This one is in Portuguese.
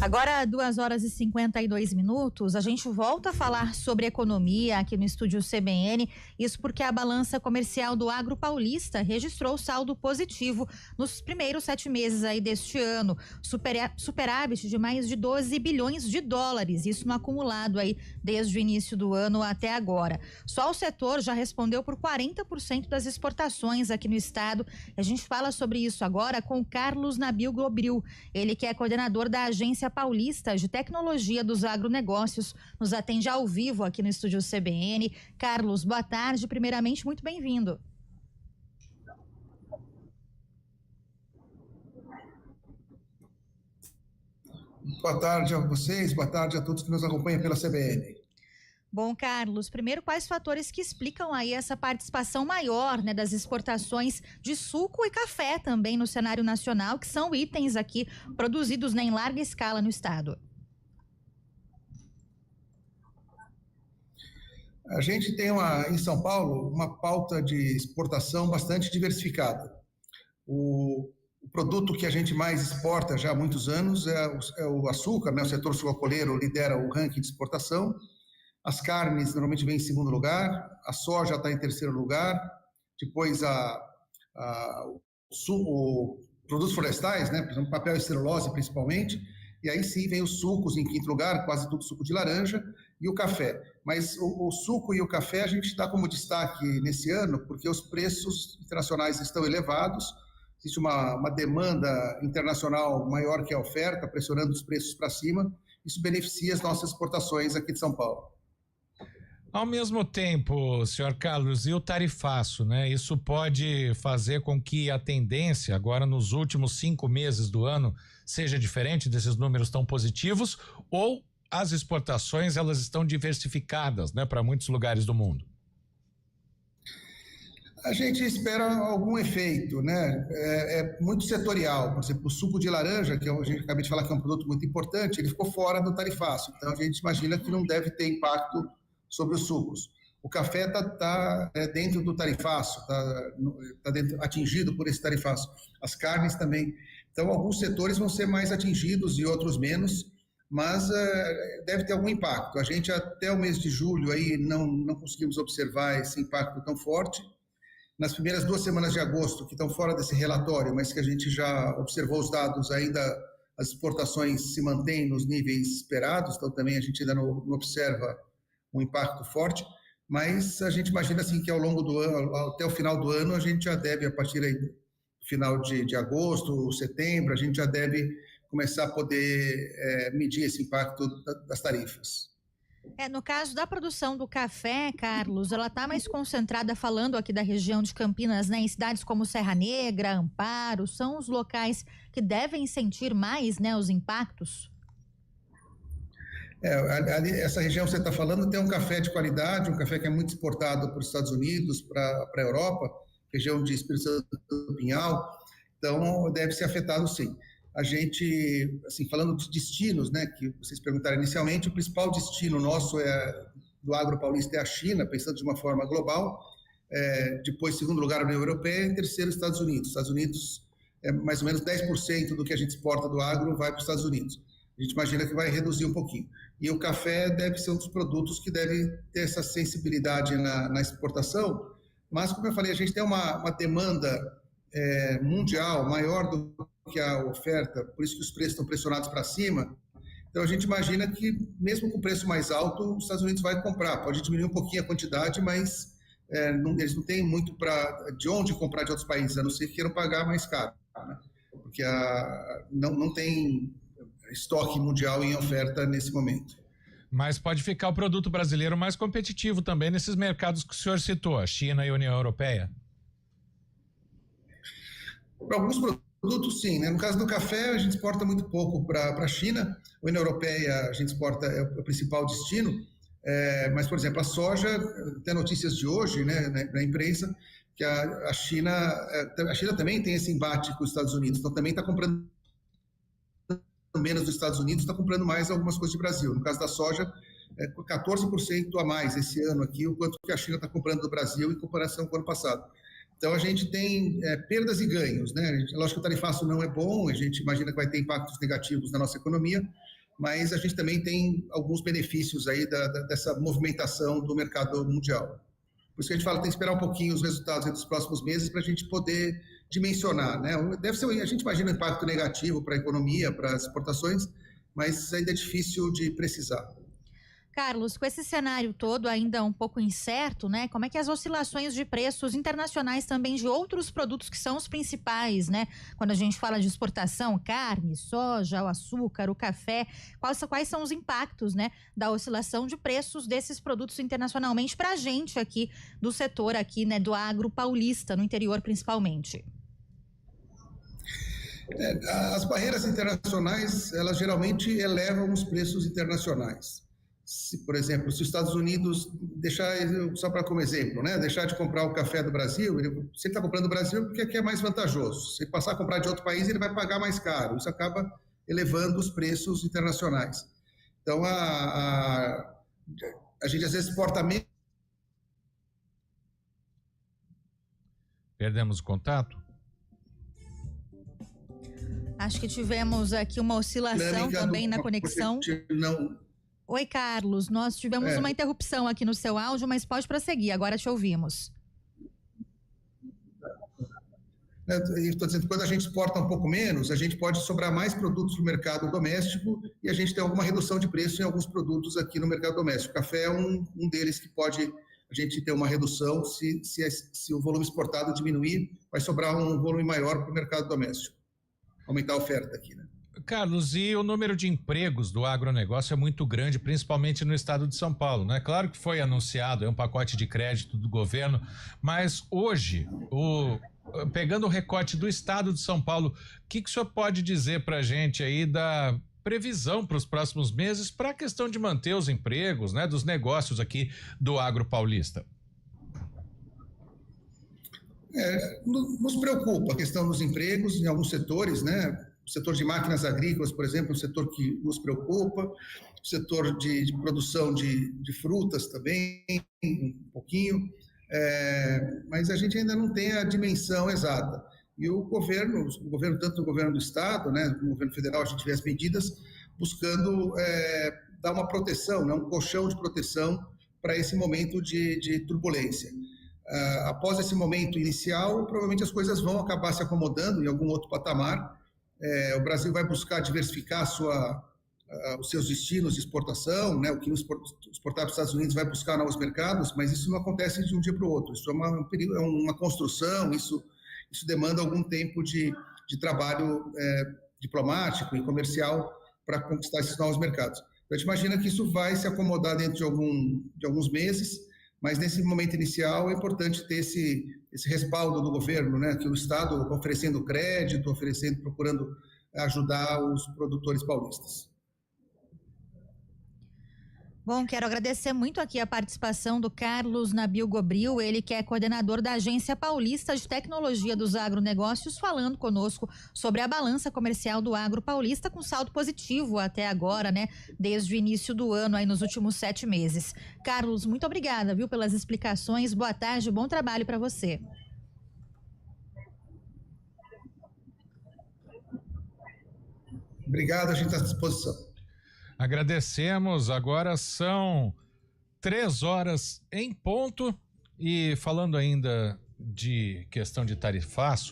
Agora, 2h52, a gente volta a falar sobre economia aqui no estúdio CBN, isso porque a balança comercial do Agro Paulista registrou saldo positivo nos primeiros 7 meses aí deste ano, superávit de mais de 12 bilhões de dólares, isso no acumulado aí desde o início do ano até agora. Só o setor já respondeu por 40% das exportações aqui no estado. A gente fala sobre isso agora com o Carlos Nabil Grobril, ele que é coordenador da Agência Paulista de Tecnologia dos Agronegócios, nos atende ao vivo aqui no estúdio CBN. Carlos, boa tarde. Primeiramente, muito bem-vindo. Boa tarde a vocês, boa tarde a todos que nos acompanham pela CBN. Bom, Carlos, primeiro, quais fatores que explicam aí essa participação maior, né, das exportações de suco e café também no cenário nacional, que são itens aqui produzidos, né, em larga escala no estado? A gente tem em São Paulo uma pauta de exportação bastante diversificada. O produto que a gente mais exporta já há muitos anos é o açúcar, né? O setor sucroalcooleiro lidera o ranking de exportação. As carnes normalmente vêm em segundo lugar, a soja está em terceiro lugar, depois produtos florestais, né, por exemplo, papel e celulose principalmente, e aí sim vem os sucos em quinto lugar, quase tudo suco de laranja, e o café. Mas o suco e o café a gente dá como destaque nesse ano, porque os preços internacionais estão elevados, existe uma demanda internacional maior que a oferta, pressionando os preços para cima, isso beneficia as nossas exportações aqui de São Paulo. Ao mesmo tempo, senhor Carlos, e o tarifaço, né? Isso pode fazer com que a tendência agora nos últimos 5 meses do ano seja diferente desses números tão positivos, ou as exportações elas estão diversificadas, né, para muitos lugares do mundo? A gente espera algum efeito, né? É muito setorial. Por exemplo, o suco de laranja, que a gente acabei de falar que é um produto muito importante, ele ficou fora do tarifaço. Então a gente imagina que não deve ter impacto sobre os sucos. O café está dentro do tarifaço, está atingido por esse tarifaço. As carnes também. Então, alguns setores vão ser mais atingidos e outros menos, mas deve ter algum impacto. A gente, até o mês de julho, aí não conseguimos observar esse impacto tão forte. Nas primeiras 2 semanas de agosto, que estão fora desse relatório, mas que a gente já observou os dados, ainda as exportações se mantêm nos níveis esperados, então também a gente ainda não observa um impacto forte, mas a gente imagina assim que ao longo do ano, até o final do ano, a gente já deve, a partir aí do final de agosto, setembro, a gente já deve começar a poder medir esse impacto das tarifas. No caso da produção do café, Carlos, ela está mais concentrada, falando aqui da região de Campinas, né, em cidades como Serra Negra, Amparo, são os locais que devem sentir mais, né, os impactos? Essa região que você está falando tem um café de qualidade, um café que é muito exportado para os Estados Unidos, para a Europa, região de Espírito Santo do Pinhal, então deve ser afetado sim. A gente, assim, falando de destinos, né, que vocês perguntaram inicialmente, o principal destino nosso do Agro Paulista é a China, pensando de uma forma global, depois segundo lugar a União Europeia e terceiro Estados Unidos. Estados Unidos é mais ou menos 10% do que a gente exporta do agro vai para os Estados Unidos. A gente imagina que vai reduzir um pouquinho. E o café deve ser um dos produtos que deve ter essa sensibilidade na exportação, mas, como eu falei, a gente tem uma demanda mundial maior do que a oferta, por isso que os preços estão pressionados para cima. Então, a gente imagina que, mesmo com preço mais alto, os Estados Unidos vai comprar. Pode diminuir um pouquinho a quantidade, mas eles não têm muito de onde comprar de outros países, a não ser que queiram pagar mais caro, né? Porque não tem estoque mundial em oferta nesse momento. Mas pode ficar o produto brasileiro mais competitivo também nesses mercados que o senhor citou, a China e a União Europeia? Para alguns produtos, sim, né? No caso do café, a gente exporta muito pouco para a China, a União Europeia a gente exporta, é o principal destino, mas, por exemplo, a soja, tem notícias de hoje, né, na imprensa, que a China também tem esse embate com os Estados Unidos, então também está comprando menos dos Estados Unidos, está comprando mais algumas coisas do Brasil. No caso da soja, 14% a mais esse ano aqui, o quanto que a China está comprando do Brasil em comparação com o ano passado. Então, a gente tem perdas e ganhos, né? Lógico que o tarifaço não é bom, a gente imagina que vai ter impactos negativos na nossa economia, mas a gente também tem alguns benefícios aí dessa movimentação do mercado mundial. Por isso que a gente fala que tem que esperar um pouquinho os resultados dos próximos meses para a gente poder dimensionar, né? Deve ser, a gente imagina um impacto negativo para a economia, para as exportações, mas ainda é difícil de precisar. Carlos, com esse cenário todo ainda um pouco incerto, né? Como é que as oscilações de preços internacionais também de outros produtos que são os principais, né? Quando a gente fala de exportação, carne, soja, o açúcar, o café, quais são os impactos, né, da oscilação de preços desses produtos internacionalmente para a gente aqui do setor aqui, né, do agro paulista, no interior principalmente? As barreiras internacionais, elas geralmente elevam os preços internacionais. Por exemplo, se os Estados Unidos deixar, só para como exemplo, né, deixar de comprar o café do Brasil, se ele está comprando do Brasil porque aqui é mais vantajoso. Se ele passar a comprar de outro país, ele vai pagar mais caro. Isso acaba elevando os preços internacionais. Então, a gente às vezes exporta menos. Perdemos o contato? Acho que tivemos aqui uma oscilação também na conexão. Não. Oi, Carlos, nós tivemos uma interrupção aqui no seu áudio, mas pode prosseguir, agora te ouvimos. Estou dizendo que quando a gente exporta um pouco menos, a gente pode sobrar mais produtos no mercado doméstico e a gente tem alguma redução de preço em alguns produtos aqui no mercado doméstico. O café é um deles que pode a gente ter uma redução se o volume exportado diminuir, vai sobrar um volume maior para o mercado doméstico. Aumentar a oferta aqui, né? Carlos, e o número de empregos do agronegócio é muito grande, principalmente no estado de São Paulo, né? Claro que foi anunciado um pacote de crédito do governo, mas hoje, pegando o recorte do estado de São Paulo, o que o senhor pode dizer para a gente aí da previsão para os próximos meses para a questão de manter os empregos, né, dos negócios aqui do agro paulista? Nos preocupa a questão dos empregos em alguns setores, né? O setor de máquinas agrícolas, por exemplo, é um setor que nos preocupa, o setor de produção de frutas também, um pouquinho, mas a gente ainda não tem a dimensão exata. E o governo, tanto o governo do Estado, né, como o governo federal, a gente vê as medidas buscando dar uma proteção, né, um colchão de proteção para esse momento de turbulência. Após esse momento inicial, provavelmente as coisas vão acabar se acomodando em algum outro patamar. O Brasil vai buscar diversificar os seus destinos de exportação, né? O que exportar para os Estados Unidos vai buscar novos mercados, mas isso não acontece de um dia para o outro. Isso é uma construção, isso demanda algum tempo de trabalho diplomático e comercial para conquistar esses novos mercados. Então, a gente imagina que isso vai se acomodar dentro de alguns meses, mas nesse momento inicial é importante ter esse respaldo do governo, né? Que o Estado oferecendo crédito, procurando ajudar os produtores paulistas. Bom, quero agradecer muito aqui a participação do Carlos Nabil Gobril, ele que é coordenador da Agência Paulista de Tecnologia dos Agronegócios, falando conosco sobre a balança comercial do agro paulista com saldo positivo até agora, né? Desde o início do ano, aí nos últimos 7 meses. Carlos, muito obrigada, viu, pelas explicações. Boa tarde, bom trabalho para você. Obrigado, a gente está à disposição. Agradecemos, agora são 3h em ponto e falando ainda de questão de tarifaço,